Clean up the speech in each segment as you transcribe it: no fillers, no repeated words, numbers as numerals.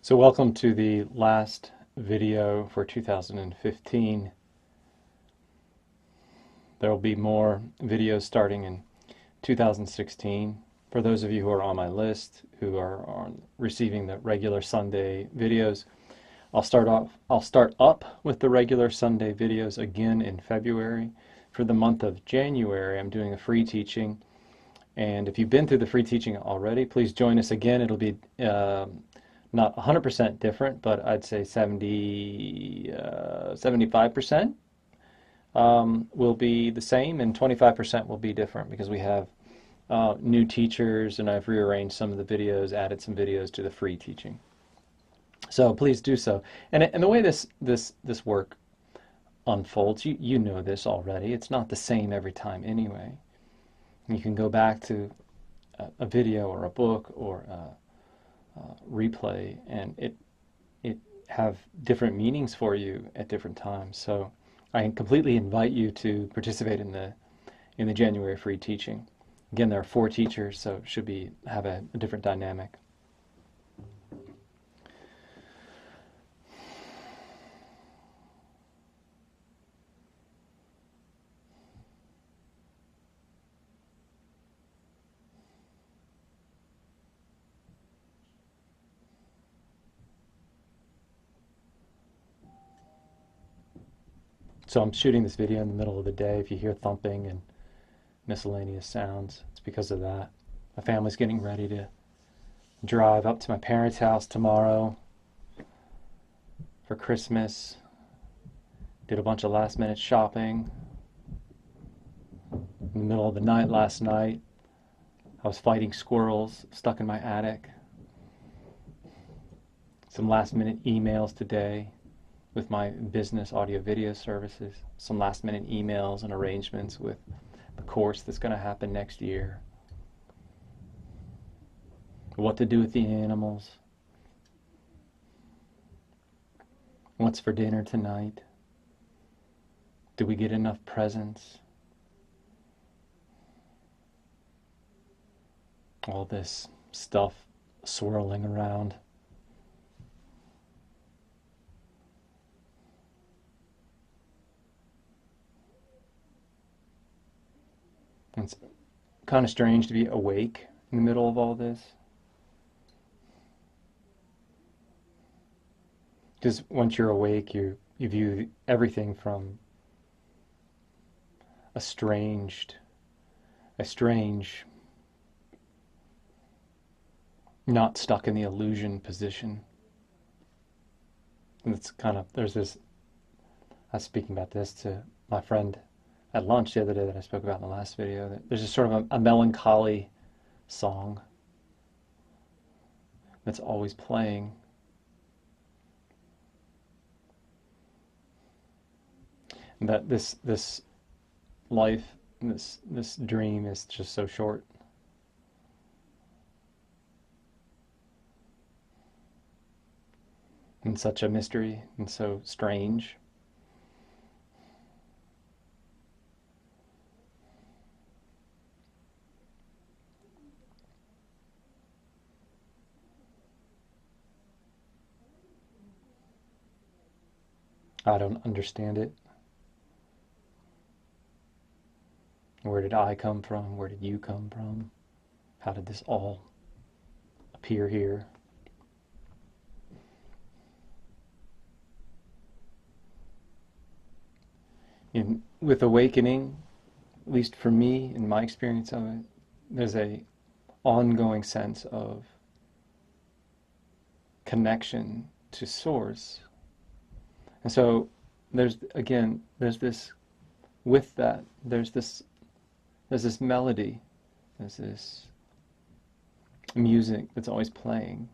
So welcome to the last video for 2015. There will be more videos starting in 2016. For those of you who are on my list, who are receiving the regular Sunday videos, I'll start up with the regular Sunday videos again in February. For the month of January, I'm doing a free teaching. And if you've been through the free teaching already, please join us again. It'll be not 100% different, but I'd say 75% will be the same, and 25% will be different because we have new teachers, and I've rearranged some of the videos, added some videos to the free teaching. So please do so. And the way this work unfolds, you know this already. It's not the same every time anyway. You can go back to a video or a book or replay, and it have different meanings for you at different times. So I completely invite you to participate in the January free teaching. Again, there are 4 teachers, so it should have a different dynamic. So I'm shooting this video in the middle of the day. If you hear thumping and miscellaneous sounds, it's because of that. My family's getting ready to drive up to my parents' house tomorrow for Christmas. Did a bunch of last-minute shopping. In the middle of the night last night, I was fighting squirrels stuck in my attic. Some last-minute emails today with my business audio-video services, some last-minute emails and arrangements with the course that's going to happen next year, what to do with the animals, what's for dinner tonight, do we get enough presents, all this stuff swirling around. It's kind of strange to be awake in the middle of all this. Because once you're awake, you view everything from a strange, not stuck in the illusion position. And it's kind of, I was speaking about this to my friend at lunch the other day that I spoke about in the last video, that there's just sort of a melancholy song that's always playing. And that this life, this dream is just so short. And such a mystery and so strange. I don't understand it. Where did I come from? Where did you come from? How did this all appear here? With awakening, at least for me, in my experience of it, there's a ongoing sense of connection to Source. And so there's this melody, there's this music that's always playing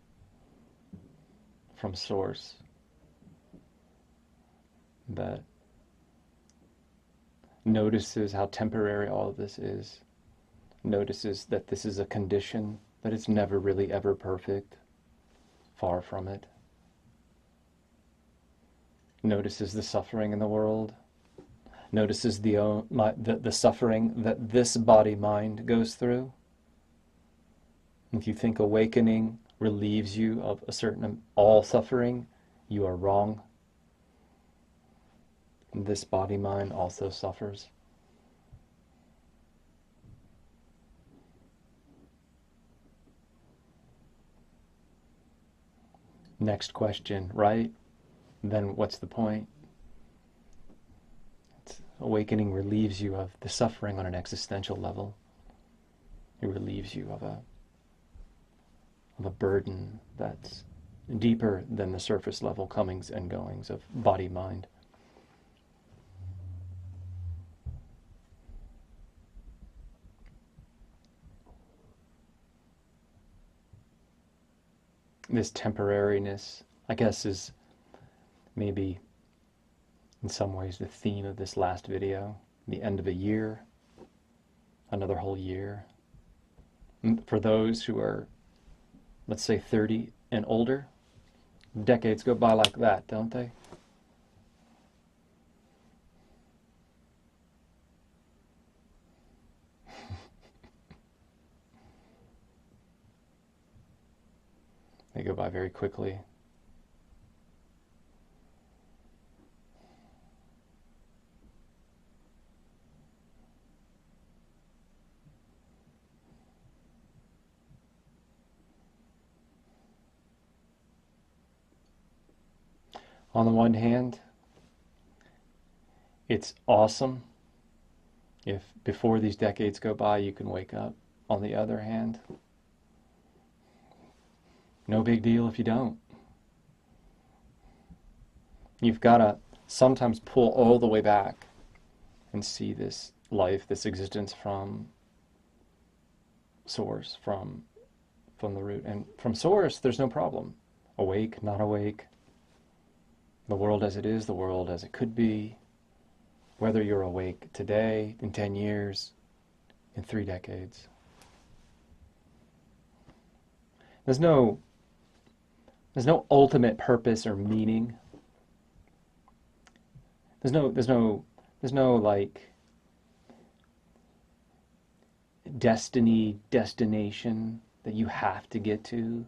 from Source that notices how temporary all of this is, notices that this is a condition, that it's never really ever perfect, far from it. Notices the suffering in the world, notices the suffering that this body-mind goes through. If you think awakening relieves you of a certain all suffering, you are wrong. And this body-mind also suffers. Next question, right? Then what's the point? Awakening relieves you of the suffering on an existential level. It relieves you of a burden that's deeper than the surface level comings and goings of body-mind. This temporariness, I guess, is maybe in some ways the theme of this last video. The end of a year, another whole year. For those who are, let's say, 30 and older, decades go by like that, don't they? They go by very quickly. On the one hand, it's awesome if before these decades go by you can wake up. On the other hand, no big deal if you don't. You've got to sometimes pull all the way back and see this life, this existence from source, from the root. And from source, there's no problem. Awake, not awake. The world as it is, the world as it could be. Whether you're awake today, in 10 years, in 3 decades. There's no ultimate purpose or meaning. There's no like destination that you have to get to.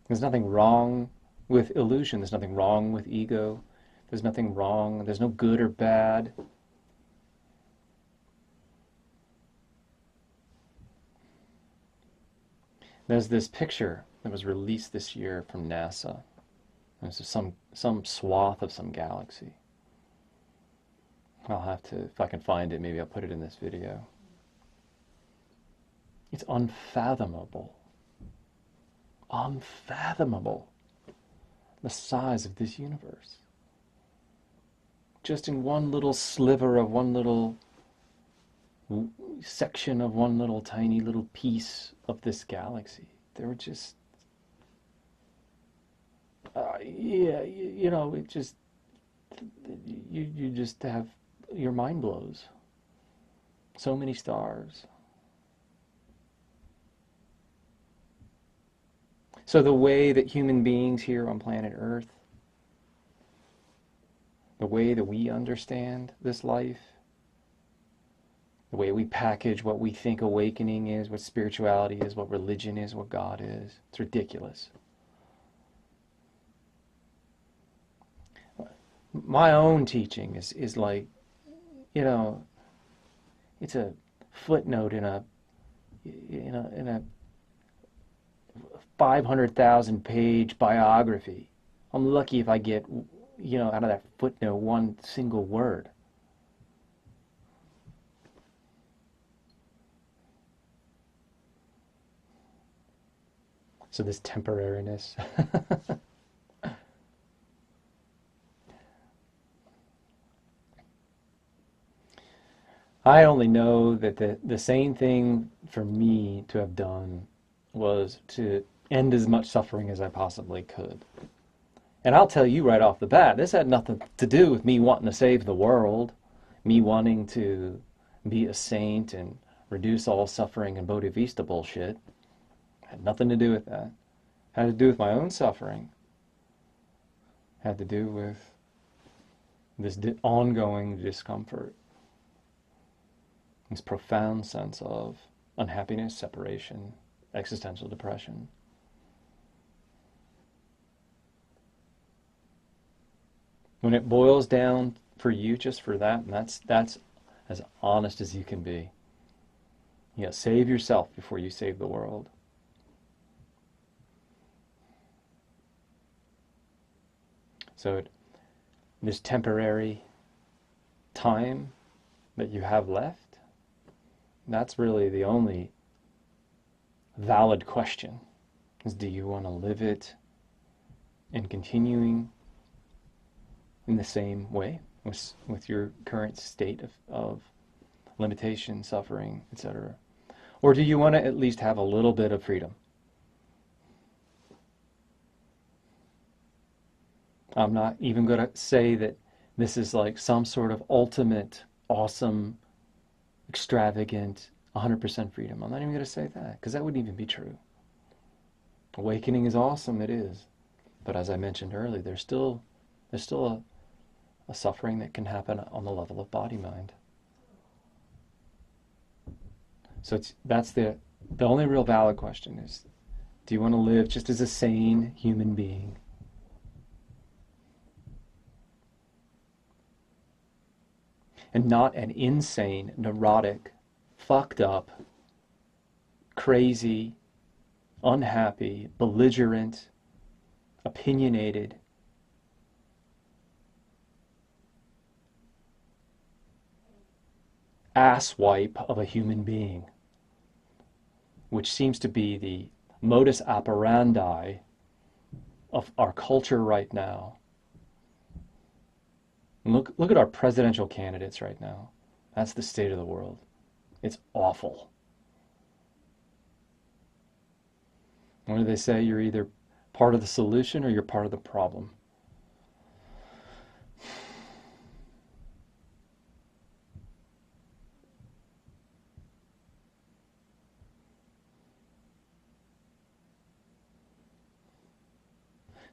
There's nothing wrong with illusion. There's nothing wrong with ego. There's nothing wrong. There's no good or bad. There's this picture that was released this year from NASA. It's some swath of some galaxy. I'll have to, if I can find it, maybe I'll put it in this video. It's unfathomable. Unfathomable. The size of this universe. Just in one little sliver of one little section of one little tiny little piece of this galaxy. There were just, it just, you just have, your mind blows. So many stars. So the way that human beings here on planet Earth, the way that we understand this life, the way we package what we think awakening is, what spirituality is, what religion is, what God is. It's ridiculous. My own teaching is like, it's a footnote in a 500,000 page biography. I'm lucky if I get, out of that footnote one single word. So this temporariness. I only know that the same thing for me to have done was to end as much suffering as I possibly could. And I'll tell you right off the bat, this had nothing to do with me wanting to save the world, me wanting to be a saint and reduce all suffering and Bodhisattva bullshit. Had nothing to do with that. Had to do with my own suffering. Had to do with this ongoing discomfort. this profound sense of unhappiness, separation, existential depression. When it boils down for you just for that, and that's as honest as you can be. You know, save yourself before you save the world. So this temporary time that you have left, that's really the only valid question, is do you want to live it in continuing in the same way with your current state of limitation, suffering, etc.? Or do you want to at least have a little bit of freedom? I'm not even going to say that this is like some sort of ultimate, awesome, extravagant, 100% freedom. I'm not even going to say that, because that wouldn't even be true. Awakening is awesome, it is. But as I mentioned earlier, there's still a suffering that can happen on the level of body-mind. So that's the only real valid question is, do you want to live just as a sane human being? And not an insane, neurotic, fucked up, crazy, unhappy, belligerent, opinionated, asswipe of a human being, which seems to be the modus operandi of our culture right now. Look at our presidential candidates right now. That's the state of the world. It's awful. What do they say? You're either part of the solution or you're part of the problem.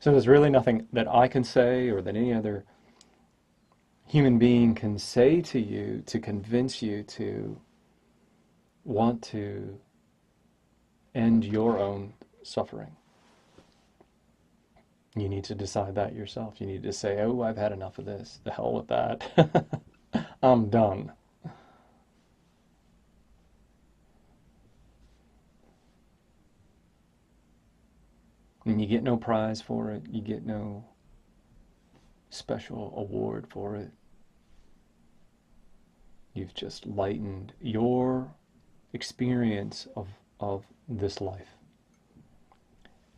So there's really nothing that I can say or that any other human being can say to you to convince you to want to end your own suffering. You need to decide that yourself. You need to say, oh, I've had enough of this. The hell with that. I'm done. And you get no prize for it. You get no special award for it. You've just lightened your experience of this life.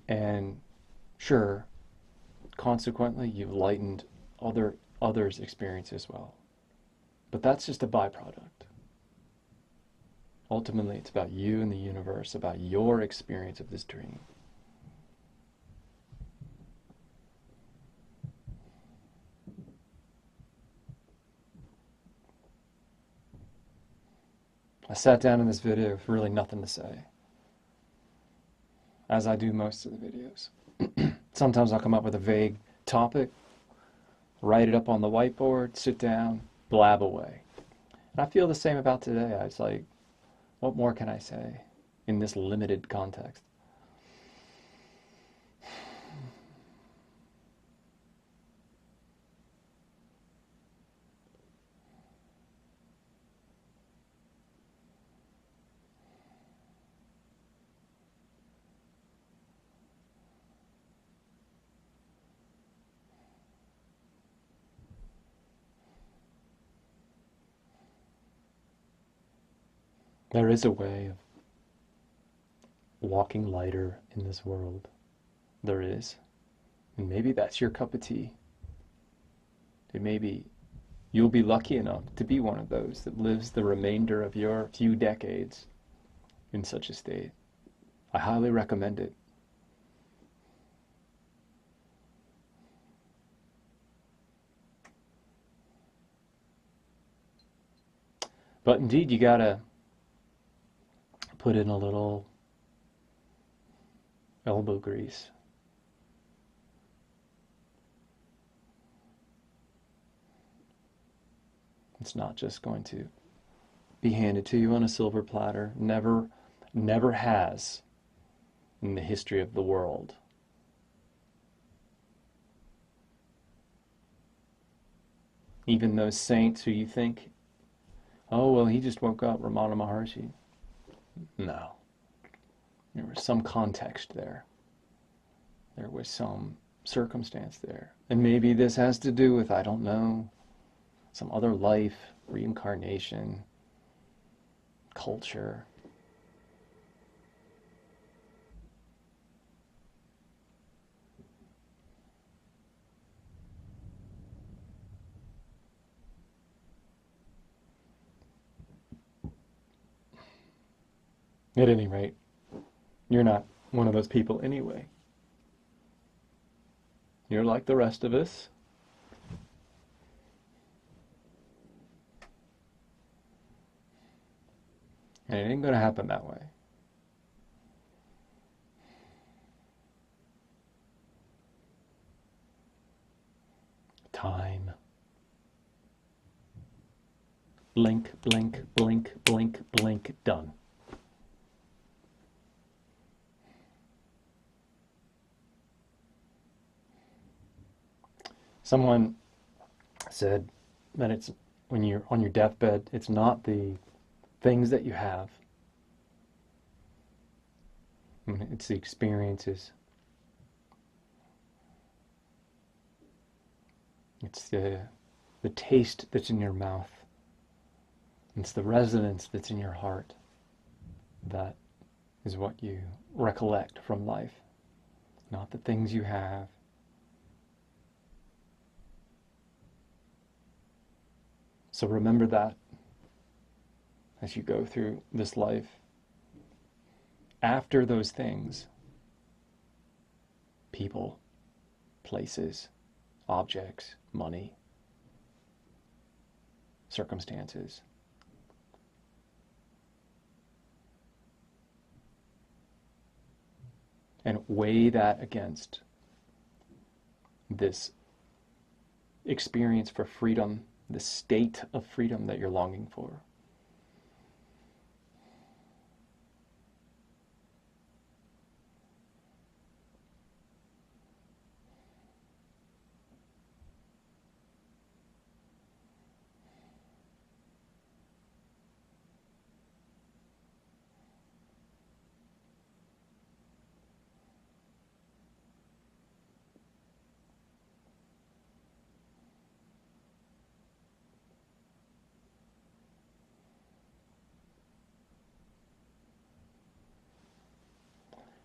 And sure, consequently, you've lightened others' experience as well. But that's just a byproduct. Ultimately, it's about you and the universe, about your experience of this dream. I sat down in this video with really nothing to say, as I do most of the videos. Sometimes I'll come up with a vague topic, write it up on the whiteboard, sit down, blab away. And I feel the same about today. I was like, what more can I say in this limited context? There is a way of walking lighter in this world. There is. And maybe that's your cup of tea. And maybe you'll be lucky enough to be one of those that lives the remainder of your few decades in such a state. I highly recommend it. But indeed, you gotta put in a little elbow grease. It's not just going to be handed to you on a silver platter. Never has in the history of the world. Even those saints who you think, oh, well, he just woke up, Ramana Maharshi. No. There was some context there. There was some circumstance there. And maybe this has to do with, I don't know, some other life, reincarnation, culture. At any rate, you're not one of those people anyway. You're like the rest of us. And it ain't going to happen that way. Time. Blink, blink, blink, blink, blink, done. Someone said that it's when you're on your deathbed, it's not the things that you have. It's the experiences. It's the taste that's in your mouth. It's the resonance that's in your heart. That is what you recollect from life, not the things you have. So remember that as you go through this life. After those things, people, places, objects, money, circumstances, and weigh that against this experience for freedom, the state of freedom that you're longing for.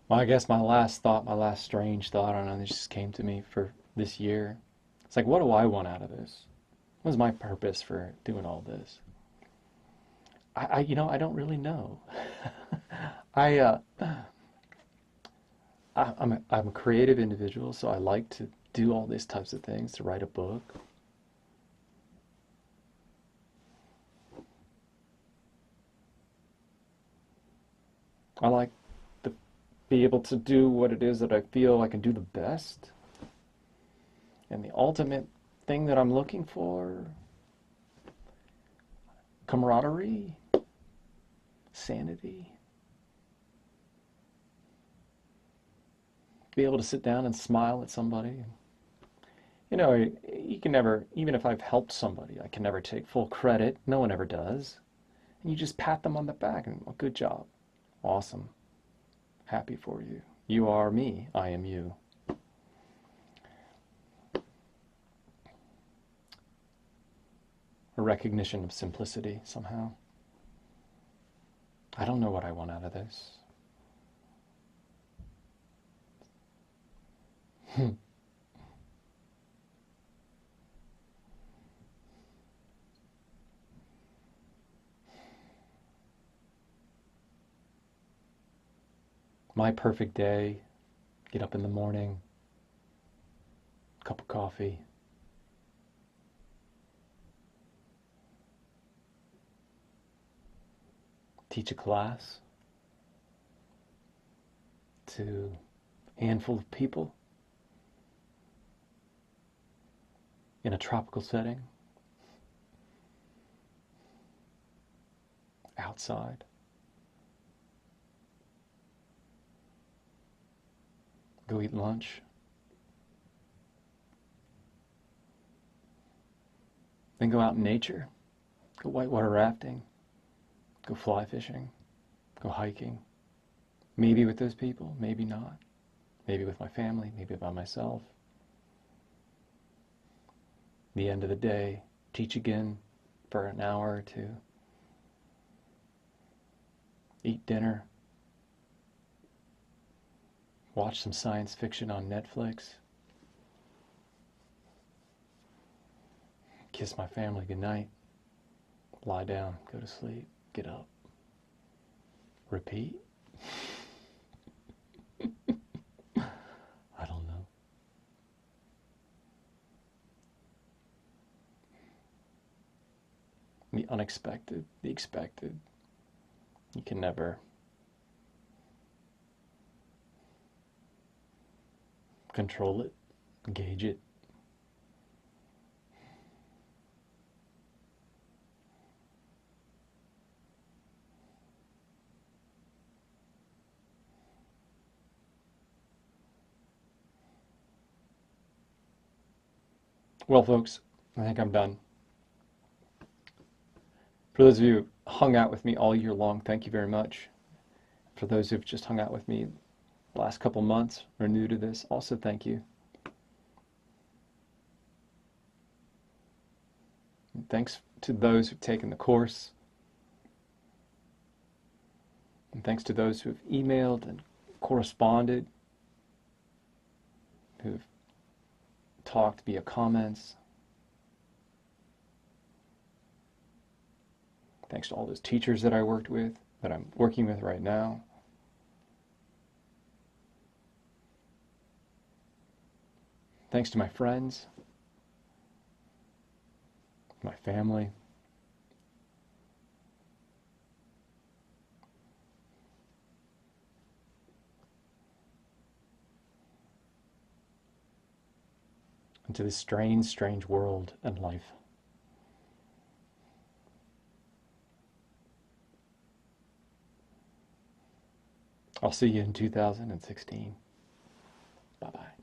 Well, I guess my last thought, my last strange thought, I don't know, this just came to me for this year. It's like, what do I want out of this? What's my purpose for doing all this? I don't really know. I'm a creative individual, so I like to do all these types of things, to write a book. I like to be able to do what it is that I feel I can do the best. And the ultimate thing that I'm looking for, camaraderie, sanity. Be able to sit down and smile at somebody. You know, you can never, even if I've helped somebody, I can never take full credit. No one ever does. And you just pat them on the back and, well, good job. Awesome. Happy for you. You are me. I am you. A recognition of simplicity somehow. I don't know what I want out of this. My perfect day, get up in the morning, cup of coffee, teach a class to a handful of people in a tropical setting. outside. Go eat lunch. Then go out in nature. Go whitewater rafting. Go fly fishing. Go hiking. Maybe with those people, maybe not. Maybe with my family, maybe by myself. The end of the day, teach again for an hour or two. Eat dinner. Watch some science fiction on Netflix. Kiss my family goodnight. Lie down, go to sleep, get up. Repeat. I don't know. The unexpected, the expected. You can never control it, gauge it. Well, folks, I think I'm done. For those of you who hung out with me all year long, thank you very much. For those who've just hung out with me the last couple months or new to this, also thank you. And thanks to those who've taken the course. And thanks to those who've emailed and corresponded, who've talked via comments. Thanks to all those teachers that I worked with, that I'm working with right now. Thanks to my friends, my family. And to this strange, strange world and life. I'll see you in 2016. Bye-bye.